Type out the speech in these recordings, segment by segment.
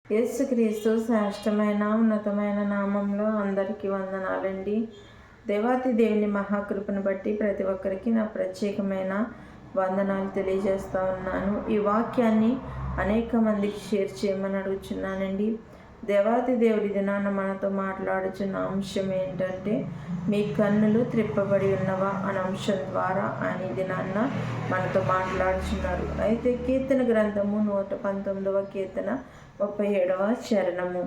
యేసుక్రీస్తు శ్రేష్టమైన ఉన్నతమైన నామంలో అందరికీ వందనాలండి. దేవాతి దేవుని మహాకృపను బట్టి ప్రతి ఒక్కరికి నా ప్రత్యేకమైన వందనాలు తెలియజేస్తూ ఉన్నాను. ఈ వాక్యాన్ని అనేక మందికి షేర్ చేయమని అడుగుచున్నానండి. దేవాతి దేవుడి దినాన మనతో మాట్లాడుచున్న అంశం ఏంటంటే, మీ కన్నులు త్రిప్పబడి ఉన్నవా అనే అంశం ద్వారా ఆయన ఈ దినాన్న మనతో మాట్లాడుచున్నారు. అయితే కీర్తన గ్రంథము 119వ కీర్తన 37వ చరణము,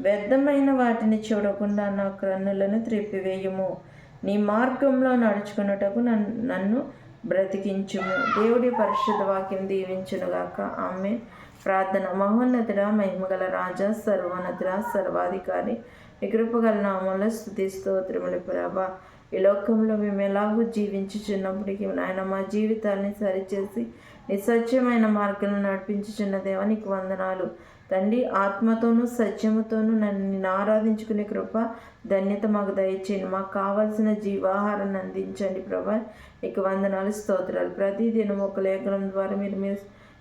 వ్యర్థమైన వాటిని చూడకుండా నా కన్నులను త్రిప్పివేయుము, నీ మార్గంలో నడుచుకున్నటకు నన్ను బ్రతికించుము. దేవుడి పరిశుద్ధ వాక్యం దీవించునుగాక. ఆమె ప్రార్థన. మహోన్నతుడ, మహిమగల రాజా, సర్వోన్నతుడ, సర్వాధికారి, నీ కృపగల నామంలో స్తుతి స్తోత్రములు ప్రభా. ఈ లోకంలో మేము ఎలాగూ జీవించుచున్నప్పటికీ నాయన మా జీవితాన్ని సరిచేసి నీ సత్యమైన మార్గాలను నడిపించుచున్న దేవా నీకు వందనాలు తండ్రి. ఆత్మతోనూ సత్యముతోనూ నిన్ను ఆరాధించుకునే కృప ధన్యత మాకు దయచేయండి. మాకు కావాల్సిన జీవాహారాన్ని అందించండి ప్రభా. నీకు వందనాలు, స్తోత్రాలు. ప్రతిదినం ఒక లేఖనం ద్వారా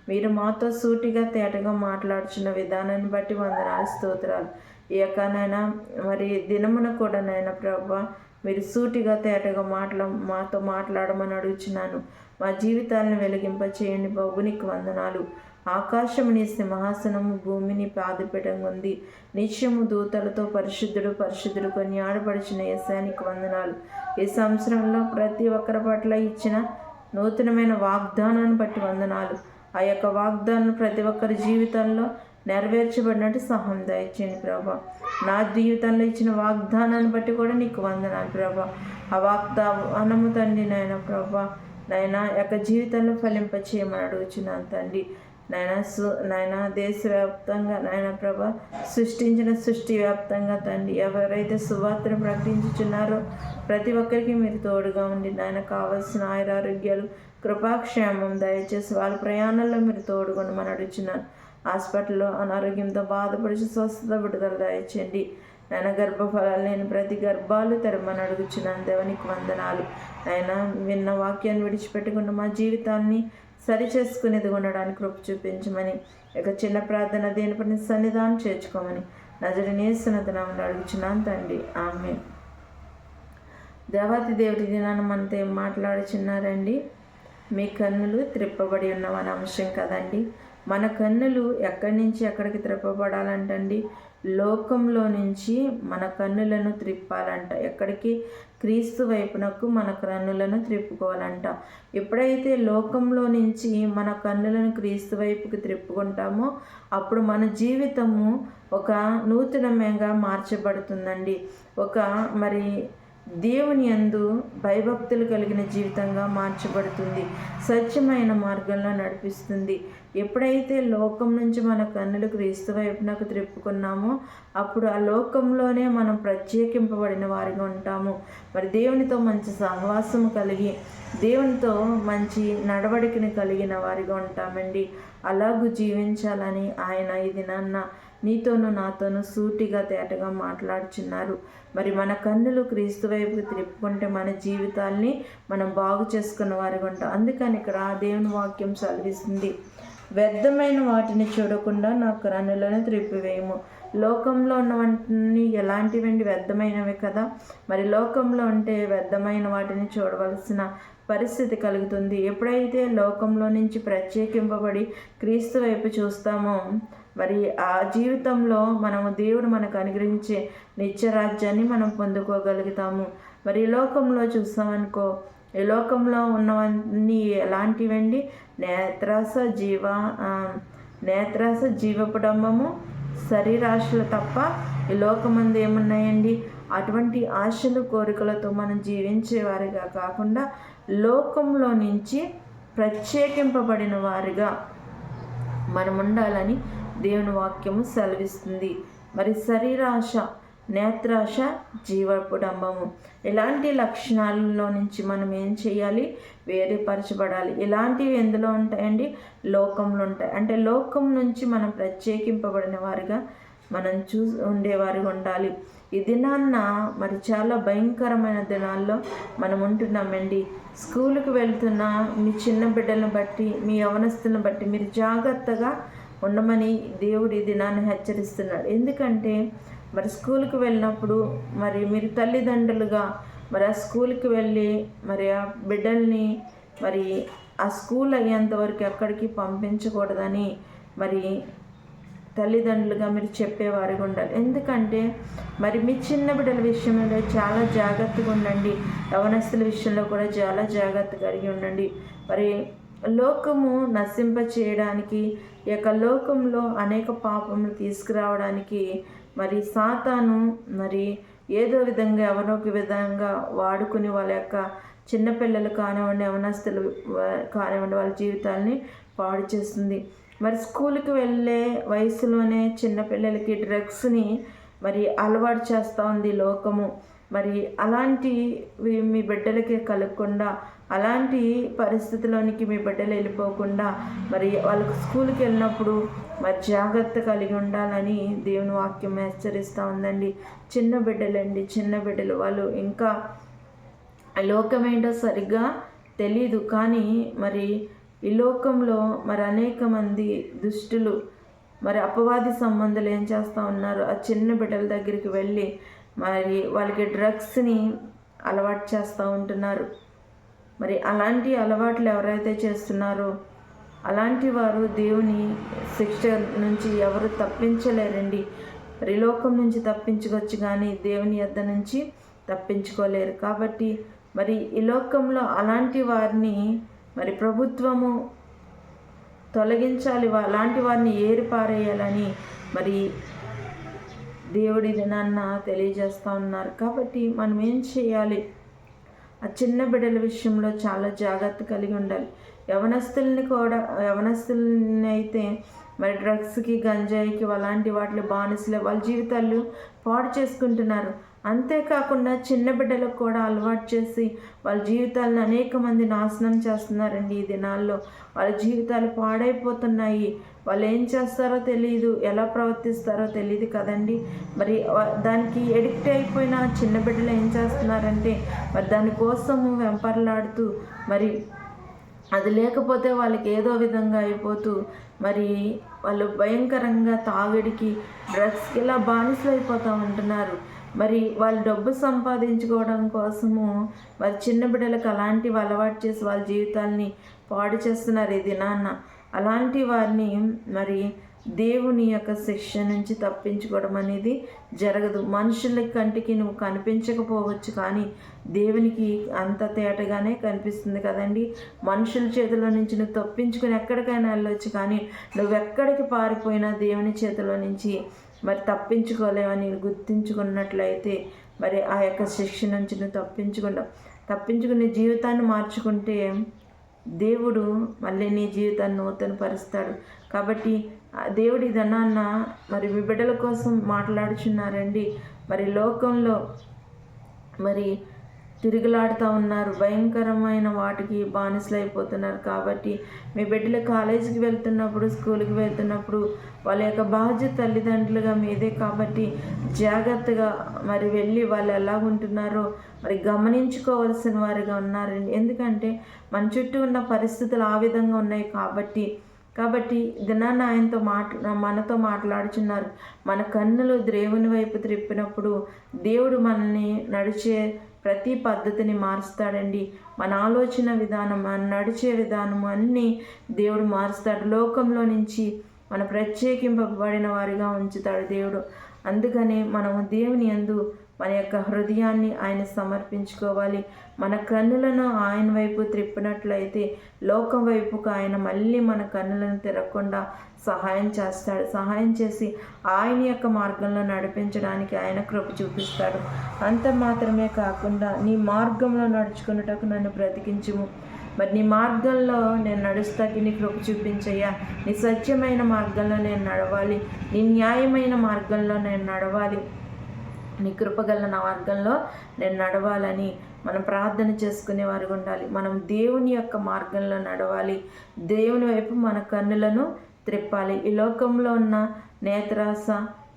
మీరు మాతో సూటిగా తేటగా మాట్లాడుచున్న విధానాన్ని బట్టి వందనాలు, స్తోత్రాలు. ఈ యొక్క నైనా మరి దినమున కూడా నైనా ప్రభా మీరు సూటిగా తేటగా మాతో మాట్లాడమని అడుగుచున్నాను. మా జీవితాలను వెలిగింప చేయండి బాబు. నీకు వందనాలు. ఆకాశము నీ సింహాసనము, భూమిని పాదపీఠంగా ఉంది. నిత్యము దూతలతో పరిశుద్ధుడు పరిశుద్ధుడు కొన్ని ఆడపడిచిన యేసానికి వందనాలు. ఈ సంవత్సరంలో ప్రతి ఒక్కరి పట్ల ఇచ్చిన నూతనమైన వాగ్దానాన్ని బట్టి వందనాలు. ఆ యొక్క వాగ్దానం ప్రతి ఒక్కరి జీవితంలో నెరవేర్చబడినట్టు సహాయం దయచేయండి ప్రభా. నా జీవితంలో ఇచ్చిన వాగ్దానాన్ని బట్టి కూడా నీకు వందనాలు ప్రభా. ఆ వాగ్దానము తండ్రి నాయన ప్రభా నాయన యొక్క జీవితంలో ఫలింప చేయమని అడుగుచున్నాను తండ్రి. నాయన దేశవ్యాప్తంగా నాయన ప్రభా సృష్టించిన సృష్టి వ్యాప్తంగా తండ్రి ఎవరైతే సువార్తను ప్రకటించుచున్నారో ప్రతి ఒక్కరికి మీరు తోడుగా ఉండి నాయన కావాల్సిన ఆయురారోగ్యాలు కృపాక్షేమం దయచేసి వాళ్ళ ప్రయాణంలో మీరు తోడుకొనమని అడుగుచున్నాను. హాస్పిటల్లో అనారోగ్యంతో బాధపడి స్వస్థత విడుదల దయచేయండి. నాయన గర్భఫలాలు లేని ప్రతి గర్భాలు తెరమని అడుగుచున్నాను. దేవునికి వందనాలు. ఆయన విన్న వాక్యాన్ని విడిచిపెట్టకుండా మా జీవితాన్ని సరిచేసుకునేది ఉండడానికి కృప చూపించమని ఇక చిన్న ప్రార్థన దేనిపైన సన్నిధానం చేర్చుకోమని నజరుని యేసు నామములో అడుగుచున్నాను తండ్రి. ఆమె. దేవాతి దేవుడి దినాన్ని మనతో ఏం మాట్లాడుచున్నారండి? మీ కన్నులు త్రిప్పబడి ఉన్నవని అంశం కదండి. మన కన్నులు ఎక్కడి నుంచి ఎక్కడికి త్రిప్పబడాలంటండి? లోకంలో నుంచి మన కన్నులను త్రిప్పాలంట. ఎక్కడికి? క్రీస్తు వైపునకు మన కన్నులను త్రిప్పుకోవాలంట. ఎప్పుడైతే లోకంలో నుంచి మన కన్నులను క్రీస్తు వైపుకి త్రిప్పుకుంటామో అప్పుడు మన జీవితము ఒక నూతనంగా మార్చబడుతుందండి. ఒక మరి దేవుని యందు భయభక్తులు కలిగిన జీవితంగా మార్చబడుతుంది. స్వచ్ఛమైన మార్గంలో నడిపిస్తుంది. ఎప్పుడైతే లోకం నుంచి మన కన్నులు క్రీస్తు వైపునకు త్రిప్పుకున్నామో అప్పుడు ఆ లోకంలోనే మనం ప్రత్యేకింపబడిన వారిగా ఉంటాము. మరి దేవునితో మంచి సహవాసం కలిగి దేవునితో మంచి నడవడికని కలిగిన వారిగా ఉంటామండి. అలాగూ జీవించాలని ఆయన ఇది నీతోనూ నాతోనూ సూటిగా తేటగా మాట్లాడుచున్నారు. మరి మన కన్నులు క్రీస్తు వైపుకి త్రిప్పుకుంటే మన జీవితాల్ని మనం బాగు చేసుకున్న వారిగా ఉంటాం. అందుకని ఇక్కడ దేవుని వాక్యం సెలవిస్తుంది, వ్యర్థమైన వాటిని చూడకుండా నా కన్నులను త్రిప్పివేయము. లోకంలో ఉన్నవన్నీ ఎలాంటివండి? వ్యర్థమైనవి కదా. మరి లోకంలో ఉంటే వ్యర్థమైన వాటిని చూడవలసిన పరిస్థితి కలుగుతుంది. ఎప్పుడైతే లోకంలో నుంచి ప్రత్యేకింపబడి క్రీస్తు వైపు చూస్తామో మరి ఆ జీవితంలో మనము దేవుడు మనకు అనుగ్రహించే నిత్యరాజ్యాన్ని మనం పొందుకోగలుగుతాము. మరి ఈ లోకంలో చూస్తామనుకో, ఈ లోకంలో ఉన్నవన్నీ ఎలాంటివండి? నేత్రాస, జీవపుడంబము, శరీరాశలు తప్ప ఈ లోకమందు ఏమున్నాయండి? అటువంటి ఆశలు కోరికలతో మనం జీవించేవారిగా కాకుండా లోకంలో నుంచి ప్రత్యేకింపబడిన వారిగా మనం ఉండాలని దేవుని వాక్యము సెలవిస్తుంది. మరి శరీరాశ, నేత్రాశ, జీవపుడంబము ఇలాంటి లక్షణాలలో నుంచి మనం ఏం చేయాలి? వేరుపరచబడాలి. ఇలాంటివి ఎందులో ఉంటాయండి? లోకంలో ఉంటాయి. అంటే లోకం నుంచి మనం ప్రత్యేకింపబడిన వారిగా మనం ఉండేవారిగా ఉండాలి. ఈ దినాన్న మరి చాలా భయంకరమైన దినాల్లో మనం ఉంటున్నామండి. స్కూలుకు వెళ్తున్న మీ చిన్న బిడ్డలను బట్టి, మీ యవనస్తులను బట్టి మీరు జాగ్రత్తగా ఉండమని దేవుడి దినాన్ని హెచ్చరిస్తున్నాడు. ఎందుకంటే మరి స్కూల్కి వెళ్ళినప్పుడు మరి మీరు తల్లిదండ్రులుగా మరి ఆ స్కూల్కి వెళ్ళి మరి ఆ బిడ్డల్ని మరి ఆ స్కూల్ అయ్యేంత వరకు ఎక్కడికి పంపించకూడదని మరి తల్లిదండ్రులుగా మీరు చెప్పేవారిగా ఉండాలి. ఎందుకంటే మరి మీ చిన్న బిడ్డల విషయంలో చాలా జాగ్రత్తగా ఉండండి. యవనస్తుల విషయంలో కూడా చాలా జాగ్రత్త కలిగి ఉండండి. మరి లోకము నశింప చేయడానికి ఈ యొక్క లోకంలో అనేక పాపములు తీసుకురావడానికి మరి సాతాను మరి ఏదో విధంగా ఎవరో ఒక విధంగా వాడుకుని వాళ్ళ యొక్క చిన్నపిల్లలు కానివ్వండి, యవనస్తులు కానివ్వండి, వాళ్ళ జీవితాలని పాడు చేస్తుంది. మరి స్కూల్కి వెళ్ళే వయసులోనే చిన్నపిల్లలకి డ్రగ్స్ని మరి అలవాటు చేస్తూ ఉంది లోకము. మరి అలాంటివి మీ బిడ్డలకి కలగకుండా, అలాంటి పరిస్థితిలోనికి మీ బిడ్డలు వెళ్ళిపోకుండా మరి వాళ్ళకి స్కూల్కి వెళ్ళినప్పుడు మరి జాగ్రత్త కలిగి ఉండాలని దేవుని వాక్యం హెచ్చరిస్తూ ఉందండి. చిన్న బిడ్డలు వాళ్ళు ఇంకా లోకమేంటో సరిగ్గా తెలీదు. కానీ మరి ఈ లోకంలో మరి అనేక మంది దుష్టులు మరి అపవాది సంబంధాలు ఏం చేస్తూ ఉన్నారు, ఆ చిన్న బిడ్డల దగ్గరికి వెళ్ళి మరి వాళ్ళకి డ్రగ్స్ని అలవాటు చేస్తూ ఉంటున్నారు. మరి అలాంటి అలవాట్లు ఎవరైతే చేస్తున్నారో అలాంటి వారు దేవుని శిక్ష నుంచి ఎవరు తప్పించలేరండి. మరి లోకం నుంచి తప్పించుకోవచ్చు కానీ దేవుని యొద్ద నుంచి తప్పించుకోలేరు. కాబట్టి మరి ఈ లోకంలో అలాంటి వారిని మరి ప్రభుత్వము తొలగించాలి, అలాంటి వారిని ఏరిపారేయాలని మరి దేవుడి దినాన్న తెలియజేస్తూ ఉన్నారు. కాబట్టి మనం ఏం చేయాలి? ఆ చిన్న బిడ్డల విషయంలో చాలా జాగ్రత్త కలిగి ఉండాలి. యవనస్తుల్ని అయితే మరి డ్రగ్స్కి, గంజాయికి, అలాంటి వాటి బానిసలే వాళ్ళ జీవితాలు పాడు చేసుకుంటున్నారు. అంతేకాకుండా చిన్న బిడ్డలకు కూడా అలవాటు చేసి వాళ్ళ జీవితాలను అనేక మంది నాశనం చేస్తున్నారండి. ఈ దినాల్లో వాళ్ళ జీవితాలు పాడైపోతున్నాయి. వాళ్ళు ఏం చేస్తారో తెలియదు, ఎలా ప్రవర్తిస్తారో తెలియదు కదండి. మరి దానికి ఎడిక్ట్ అయిపోయిన చిన్న బిడ్డలు ఏం చేస్తున్నారంటే మరి దానికోసము వెంపర్లాడుతూ మరి అది లేకపోతే వాళ్ళకి ఏదో విధంగా అయిపోతూ మరి వాళ్ళు భయంకరంగా తాగుడికి, డ్రగ్స్కి ఇలా బానిసలు అయిపోతూ ఉంటున్నారు. మరి వాళ్ళు డబ్బు సంపాదించుకోవడం కోసము మరి చిన్న బిడ్డలకు అలాంటివి అలవాటు చేసి వాళ్ళ జీవితాల్ని పాడు చేస్తున్నారు ఈ దినాన్న. అలాంటి వారిని మరి దేవుని యొక్క శిక్ష నుంచి తప్పించుకోవడం అనేది జరగదు. మనుషుల కంటికి నువ్వు కనిపించకపోవచ్చు కానీ దేవునికి అంత తేటగానే కనిపిస్తుంది కదండి. మనుషుల చేతిలో నుంచి నువ్వు తప్పించుకుని ఎక్కడికైనా వెళ్ళొచ్చు కానీ నువ్వెక్కడికి పారిపోయినా దేవుని చేతిలో నుంచి మరి తప్పించుకోలేవని గుర్తించుకున్నట్లయితే మరి ఆ యొక్క శిక్ష నుంచి నువ్వు తప్పించుకునే జీవితాన్ని మార్చుకుంటే దేవుడు మళ్ళీ నీ జీవితాన్ని నూతనపరుస్తాడు. కాబట్టి దేవుడి ధనాన్న మరి మీ బిడ్డల కోసం మాట్లాడుచున్నారండి. మరి లోకంలో మరి తిరుగులాడుతూ ఉన్నారు, భయంకరమైన వాటికి బానిసలైపోతున్నారు. కాబట్టి మీ బిడ్డలు కాలేజీకి వెళ్తున్నప్పుడు, స్కూల్కి వెళ్తున్నప్పుడు వాళ్ళ యొక్క బాధ్యత తల్లిదండ్రులుగా మీదే. కాబట్టి జాగ్రత్తగా మరి వెళ్ళి వాళ్ళు ఎలా ఉంటున్నారో మరి గమనించుకోవాల్సిన వారిగా ఉన్నారండి. ఎందుకంటే మన చుట్టూ ఉన్న పరిస్థితులు ఆ విధంగా ఉన్నాయి. కాబట్టి దినాన్న మనతో మాట్లాడుచున్నారు. మన కన్నులు దేవుని వైపు త్రిప్పినప్పుడు దేవుడు మనల్ని నడిచే ప్రతి పద్ధతిని మారుస్తాడండి. మన ఆలోచన విధానం, మన నడిచే విధానం అన్నీ దేవుడు మారుస్తాడు. లోకంలో నుంచి మన ప్రత్యేకింపబడిన వారిగా ఉంచుతాడు దేవుడు. అందుకని మనము దేవుని యందు మన యొక్క హృదయాన్ని ఆయన సమర్పించుకోవాలి. మన కన్నులను ఆయన వైపు త్రిప్పినట్లయితే లోకం వైపుకు ఆయన మళ్ళీ మన కన్నులను తిరగకుండా సహాయం చేస్తాడు. సహాయం చేసి ఆయన యొక్క మార్గంలో నడిపించడానికి ఆయన కృప చూపిస్తాడు. అంత మాత్రమే కాకుండా నీ మార్గంలో నడుచుకున్నటకు నన్ను బ్రతికించుము. మరి నీ మార్గంలో నేను నడుస్తాకి నీ కృప చూపించయ్యా. నీ సత్యమైన మార్గంలో నేను నడవాలి, నీ న్యాయమైన మార్గంలో నేను నడవాలి, నీ కృపగల నా మార్గంలో నేను నడవాలని మనం ప్రార్థన చేసుకునే వారికి ఉండాలి. మనం దేవుని యొక్క మార్గంలో నడవాలి, దేవుని వైపు మన కన్నులను త్రిప్పాలి. ఈ లోకంలో ఉన్న నేత్రాశ,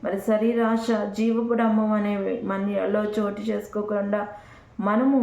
మరి శరీరాశ, జీవపు డంబం అనేవి మనలో చోటు చేసుకోకుండా మనము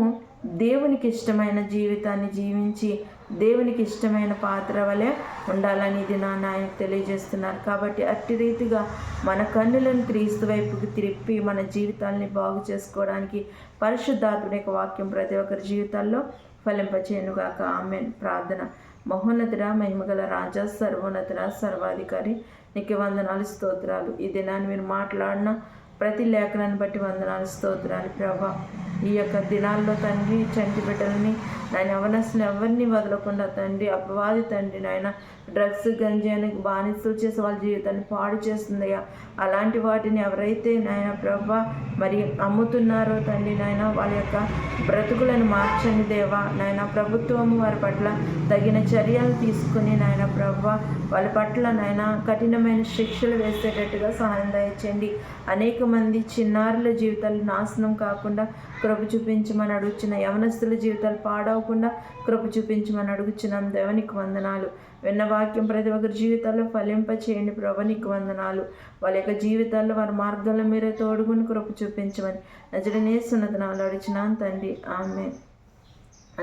దేవునికి ఇష్టమైన జీవితాన్ని జీవించి దేవునికి ఇష్టమైన పాత్ర వలె ఉండాలని ఇది ఆయన తెలియజేస్తున్నారు. కాబట్టి అట్టి రీతిగా మన కన్నులను క్రీస్తు వైపుకి తిప్పి మన జీవితాల్ని బాగు చేసుకోవడానికి పరిశుద్ధాత్మ యొక్క వాక్యం ప్రతి ఒక్కరి జీవితాల్లో ఫలింపచేయనుగాక. ఆమేన్. ప్రార్థన. మహోన్నతుడ, మహిమగల రాజా, సర్వోన్నతుడ, సర్వాధికారి, నీకు వందనాలు, స్తోత్రాలు. ఈ దినాన్ని మీరు మాట్లాడిన ప్రతి లేఖనాన్ని బట్టి వందనాలు, స్తోత్రాలు ప్రభా. ఈ యొక్క దినాల్లో తండ్రి చంటి బిడ్డలని నాయన యవనస్తులు ఎవరిని వదలకుండా తండ్రి, అపవాది తండ్రి నాయన డ్రగ్స్ గంజానికి బానిసలు చేసి వాళ్ళ జీవితాన్ని పాడు చేస్తుందయ్యా. అలాంటి వాటిని ఎవరైతే నాయన ప్రభా మరి అమ్ముతున్నారో తండ్రి నాయన వాళ్ళ యొక్క బ్రతుకులను మార్చండి దేవా. నాయన ప్రభుత్వం వారి పట్ల తగిన చర్యలు తీసుకుని నాయన ప్రభా వాళ్ళ పట్ల నాయన కఠినమైన శిక్షలు వేసేటట్టుగా సహాయం దయచేయండి. అనేక మంది చిన్నారుల జీవితాలు నాశనం కాకుండా కృప చూపించమని అడుగుచున్న, యవనస్తుల జీవితాలు పాడవకుండా కృప చూపించమని అడుగుచున్నాం. దేవునికి వందనాలు. విన్న వాక్యం ప్రతి ఒక్కరి జీవితాల్లో ఫలింప చేయండి ప్రభు. నీకు వందనాలు. వాళ్ళ యొక్క జీవితాల్లో వారి మార్గాల్లో మీరే తోడుగుని కృప చూపించమని నజరేయుని యేసు నామములో అడుగుచున్నాను తండ్రి. ఆమేన్.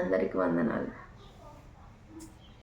అందరికీ వందనాలు.